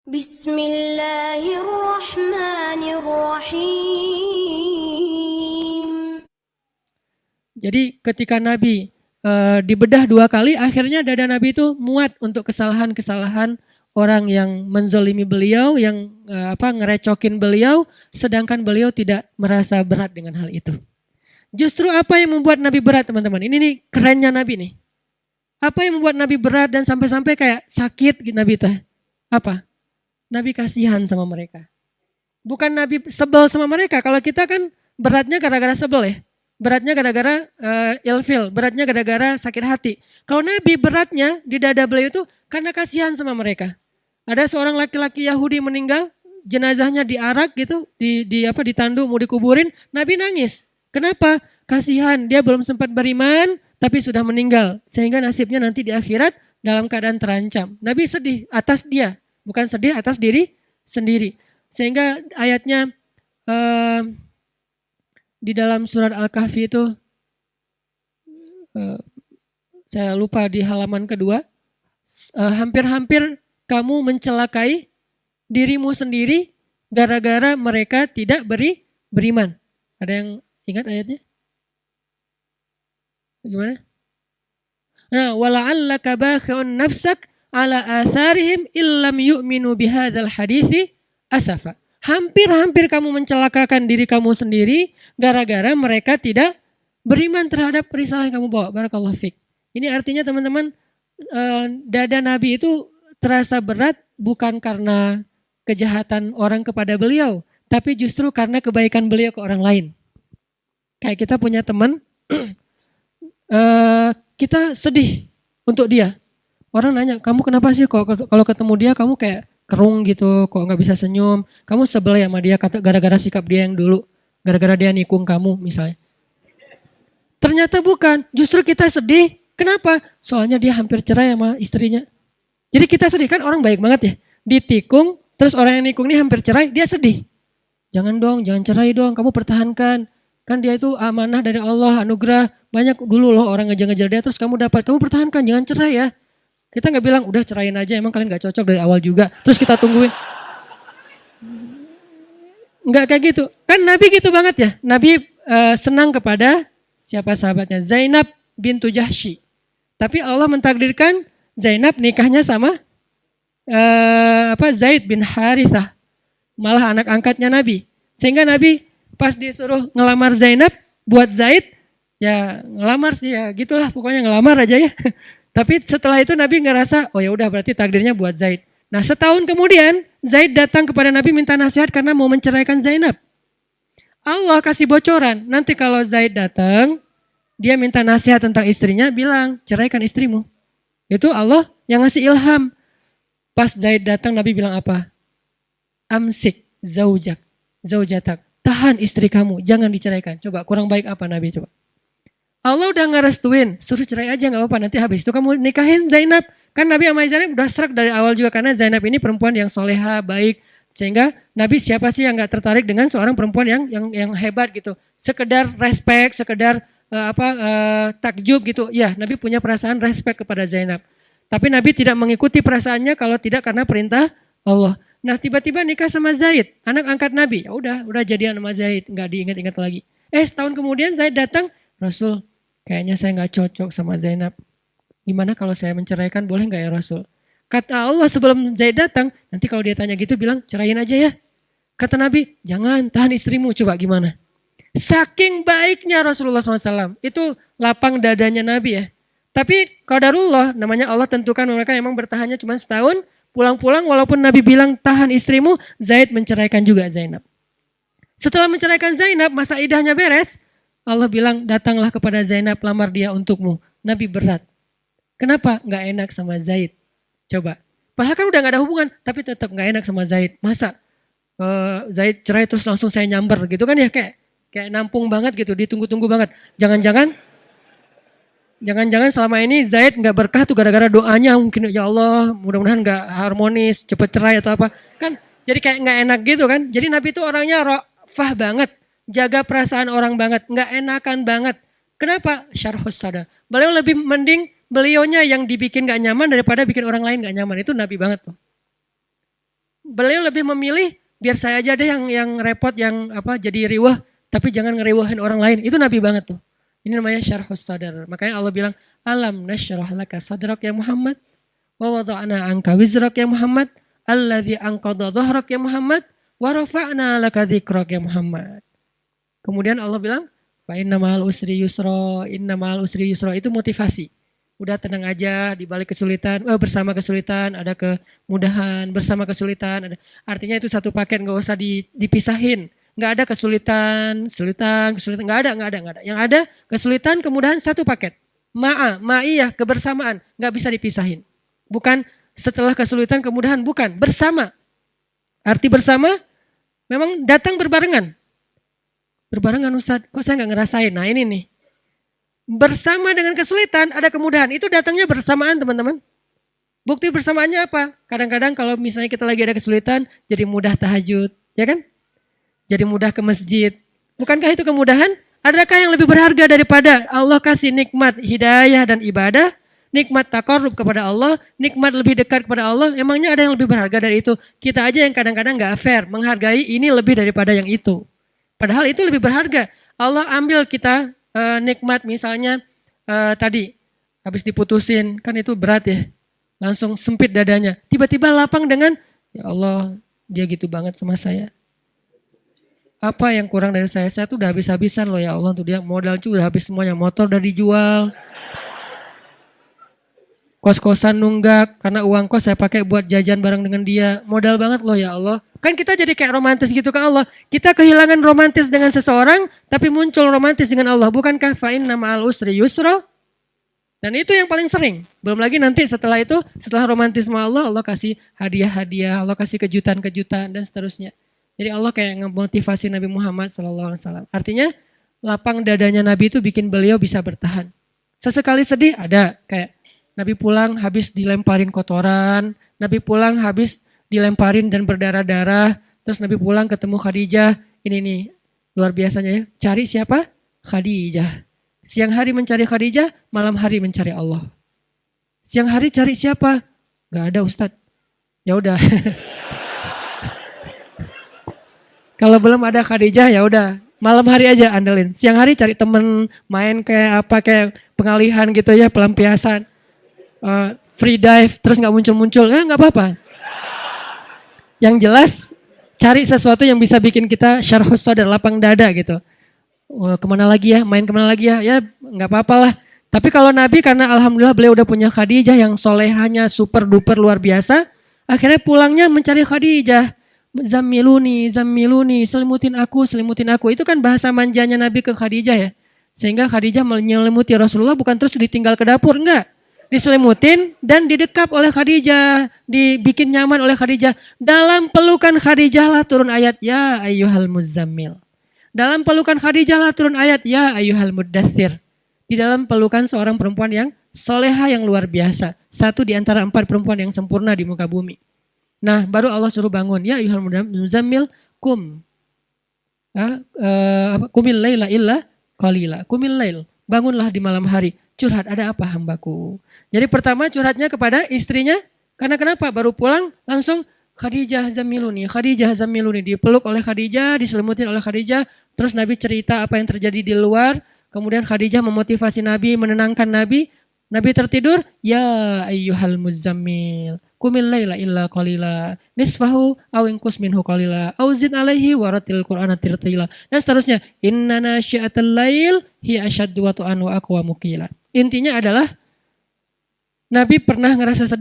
Bismillahirrahmanirrahim. Jadi ketika Nabi dibedah 2 kali, akhirnya dada Nabi itu muat untuk kesalahan-kesalahan orang yang menzolimi beliau, yang ngerecokin beliau, sedangkan beliau tidak merasa berat dengan hal itu. Justru apa yang membuat Nabi berat, teman-teman? Ini nih kerennya Nabi nih. Apa yang membuat Nabi berat dan sampai-sampai kayak sakit Nabi teh? Apa? Nabi kasihan sama mereka. Bukan Nabi sebel sama mereka. Kalau kita kan beratnya gara-gara sebel ya. Beratnya gara-gara ilfil. Beratnya gara-gara sakit hati. Kalau Nabi beratnya di dada beliau itu karena kasihan sama mereka. Ada seorang laki-laki Yahudi meninggal, jenazahnya diarak gitu, ditandu mau dikuburin, Nabi nangis. Kenapa? Kasihan, dia belum sempat beriman tapi sudah meninggal. Sehingga nasibnya nanti di akhirat dalam keadaan terancam. Nabi sedih atas dia, bukan sedih atas diri sendiri. Sehingga ayatnya di dalam surat Al-Kahfi itu, saya lupa di halaman kedua, hampir-hampir kamu mencelakai dirimu sendiri gara-gara mereka tidak beriman. Ada yang ingat ayatnya? Gimana? Nah, wala'allaka bakhi'un nafsak ala atharihim illam yu'minu bihadzal hadithi asafa. Hampir-hampir kamu mencelakakan diri kamu sendiri gara-gara mereka tidak beriman terhadap risalah yang kamu bawa. Barakallahu fiik. Ini artinya teman-teman, dada Nabi itu terasa berat bukan karena kejahatan orang kepada beliau, tapi justru karena kebaikan beliau ke orang lain. Kayak kita punya teman, kita sedih untuk dia. Orang nanya, kamu kenapa sih kok kalau ketemu dia kamu kayak kerung gitu, kok gak bisa senyum, kamu sebel ya sama dia gara-gara sikap dia yang dulu, gara-gara dia nikung kamu misalnya. Ternyata bukan, justru kita sedih. Kenapa? Soalnya dia hampir cerai sama istrinya. Jadi kita sedih, kan orang baik banget ya. Ditikung, terus orang yang nikung ini hampir cerai, dia sedih. Jangan dong, jangan cerai dong, kamu pertahankan. Kan dia itu amanah dari Allah, anugerah. Banyak dulu loh orang ngejar-ngejar dia, terus kamu dapat, kamu pertahankan, jangan cerai ya. Kita gak bilang, udah cerain aja, emang kalian gak cocok dari awal juga. Terus kita tungguin. Enggak kayak gitu. Kan Nabi gitu banget ya. Nabi senang kepada siapa sahabatnya? Zainab bintu Jahsy. Tapi Allah mentakdirkan Zainab nikahnya sama Zaid bin Harithah. Malah anak angkatnya Nabi. Sehingga Nabi pas disuruh ngelamar Zainab buat Zaid, ya ngelamar sih ya gitulah, pokoknya ngelamar aja ya. Tapi setelah itu Nabi ngerasa, oh ya udah berarti takdirnya buat Zaid. Nah setahun kemudian Zaid datang kepada Nabi minta nasihat karena mau menceraikan Zainab. Allah kasih bocoran, nanti kalau Zaid datang, dia minta nasihat tentang istrinya, bilang ceraikan istrimu. Itu Allah yang ngasih ilham. Pas Zaid datang Nabi bilang apa? Amsik zaujatak. Tahan istri kamu, jangan diceraikan. Coba kurang baik apa Nabi coba? Allah udah ngerestuin, suruh cerai aja gak apa-apa, nanti habis itu kamu nikahin Zainab. Kan Nabi sama Zainab udah serak dari awal juga, karena Zainab ini perempuan yang soleha, baik. Sehingga Nabi siapa sih yang gak tertarik dengan seorang perempuan yang hebat gitu. Sekedar respect, sekedar takjub gitu. Ya Nabi punya perasaan respect kepada Zainab. Tapi Nabi tidak mengikuti perasaannya kalau tidak karena perintah Allah. Nah tiba-tiba nikah sama Zaid, anak angkat Nabi. Ya udah jadian sama Zaid, gak diingat-ingat lagi. Setahun kemudian Zaid datang, Rasul, kayaknya saya gak cocok sama Zainab. Gimana kalau saya menceraikan, boleh gak ya Rasul? Kata Allah sebelum Zaid datang, nanti kalau dia tanya gitu bilang ceraiin aja ya. Kata Nabi, jangan, tahan istrimu, coba gimana? Saking baiknya Rasulullah SAW, itu lapang dadanya Nabi ya. Tapi qadarullah, namanya Allah tentukan mereka emang bertahannya cuma setahun, pulang-pulang walaupun Nabi bilang tahan istrimu, Zaid menceraikan juga Zainab. Setelah menceraikan Zainab, masa idahnya beres, Allah bilang datanglah kepada Zainab, lamar dia untukmu. Nabi berat. Kenapa? Gak enak sama Zaid. Coba. Padahal kan udah gak ada hubungan, tapi tetap gak enak sama Zaid. Masa Zaid cerai terus langsung saya nyamber gitu kan ya, kayak nampung banget gitu, ditunggu-tunggu banget. Jangan-jangan selama ini Zaid gak berkah tuh gara-gara doanya, mungkin ya Allah mudah-mudahan gak harmonis, cepet cerai atau apa. Kan jadi kayak gak enak gitu kan. Jadi Nabi itu orangnya ra'fah banget. Jaga perasaan orang banget, nggak enakan banget. Kenapa? Syarhus sada. Beliau lebih mending belionya yang dibikin nggak nyaman daripada bikin orang lain nggak nyaman. Itu Nabi banget tuh. beliau lebih memilih biar saya aja deh yang repot, yang jadi riwah, tapi jangan ngeriwahin orang lain. Itu Nabi banget tuh. Ini namanya syarhus sadar. Makanya Allah bilang, alam nasyrah laka sadrak ya Muhammad, wa wada'na anka wizrak ya Muhammad, alladzi anqadha dhahrak ya Muhammad, wa rafa'na laka dzikrak ya Muhammad. Kemudian Allah bilang, fa inna ma'al usri yusra, inna ma'al usri yusra, itu motivasi. Udah tenang aja di balik kesulitan, bersama kesulitan ada kemudahan, bersama kesulitan ada. Artinya itu satu paket, nggak usah dipisahin. Nggak ada kesulitan, nggak ada. Yang ada kesulitan, kemudahan satu paket. Ma'iyah, kebersamaan, nggak bisa dipisahin. Bukan setelah kesulitan, kemudahan, bukan, bersama. Arti bersama memang datang berbarengan. Berbarengan Ustaz, kok saya nggak ngerasain? Nah ini nih. Bersama dengan kesulitan ada kemudahan. Itu datangnya bersamaan teman-teman. Bukti bersamaannya apa? Kadang-kadang kalau misalnya kita lagi ada kesulitan, jadi mudah tahajud. Ya kan? Jadi mudah ke masjid. Bukankah itu kemudahan? Adakah yang lebih berharga daripada Allah kasih nikmat hidayah dan ibadah? Nikmat taqarrub kepada Allah, nikmat lebih dekat kepada Allah. Emangnya ada yang lebih berharga dari itu? Kita aja yang kadang-kadang gak fair. Menghargai ini lebih daripada yang itu. Padahal itu lebih berharga. Allah ambil kita nikmat misalnya tadi habis diputusin, kan itu berat ya, langsung sempit dadanya, tiba-tiba lapang dengan ya Allah dia gitu banget sama saya, apa yang kurang dari saya tuh udah habis-habisan loh ya Allah, tuh dia modal tuh udah habis semuanya, motor udah dijual, kos-kosan nunggak karena uang kos saya pakai buat jajan bareng dengan dia, modal banget loh ya Allah. Kan kita jadi kayak romantis gitu ke Allah. Kita kehilangan romantis dengan seseorang, tapi muncul romantis dengan Allah. Bukankah fa inna ma'al usri yusra? Dan itu yang paling sering. Belum lagi nanti setelah itu, setelah romantisme Allah, Allah kasih hadiah-hadiah, Allah kasih kejutan-kejutan dan seterusnya. Jadi Allah kayak ngemotivasi Nabi Muhammad SAW. Artinya lapang dadanya Nabi itu bikin beliau bisa bertahan. Sesekali sedih ada, kayak Nabi pulang habis dilemparin kotoran, Nabi pulang habis dilemparin dan berdarah-darah, terus Nabi pulang ketemu Khadijah, ini nih luar biasanya ya, cari siapa? Khadijah. Siang hari mencari Khadijah, malam hari mencari Allah. Siang hari cari siapa? Gak ada Ustadz. Ya udah. Kalau belum ada Khadijah ya udah, malam hari aja andelin. Siang hari cari temen, main kayak pengalihan gitu ya, pelampiasan, free dive, terus nggak muncul-muncul, nggak apa-apa. Yang jelas cari sesuatu yang bisa bikin kita syarhus sadar, lapang dada gitu. Kemana lagi ya, main kemana lagi ya, ya nggak apa-apa lah. Tapi kalau Nabi karena alhamdulillah beliau udah punya Khadijah yang solehanya super duper luar biasa, akhirnya pulangnya mencari Khadijah. Zammiluni, selimutin aku. Itu kan bahasa manjanya Nabi ke Khadijah ya. Sehingga Khadijah menyelimuti Rasulullah bukan terus ditinggal ke dapur, enggak. Diselimutin dan didekap oleh Khadijah, dibikin nyaman oleh Khadijah. Dalam pelukan Khadijah lah turun ayat ya ayyuhal muzammil. Dalam pelukan Khadijah lah turun ayat ya ayyuhal muddatsir. Di dalam pelukan seorang perempuan yang soleha yang luar biasa. Satu di antara 4 perempuan yang sempurna di muka bumi. Nah baru Allah suruh bangun ya ayyuhal muzammil kum. Kumil laila illa qalila. Kumil lail. Bangunlah di malam hari. Curhat, ada apa hambaku? Jadi pertama curhatnya kepada istrinya. Karena kenapa? Baru pulang langsung Khadijah zammiluni. Dipeluk oleh Khadijah, diselimutin oleh Khadijah. Terus Nabi cerita apa yang terjadi di luar. Kemudian Khadijah memotivasi Nabi, menenangkan Nabi. Nabi tertidur. Ya ayyuhal muzammil. Kumil laila illa qalila. Nisfahu aw inqus minhu qalila. Aw zid alaihi waratil qur'ana tirtila. Dan seterusnya. Inna nasyi'atal lail hiya asyaddu wat'an wa aqwamu qila. Intinya adalah Nabi pernah ngerasa sedih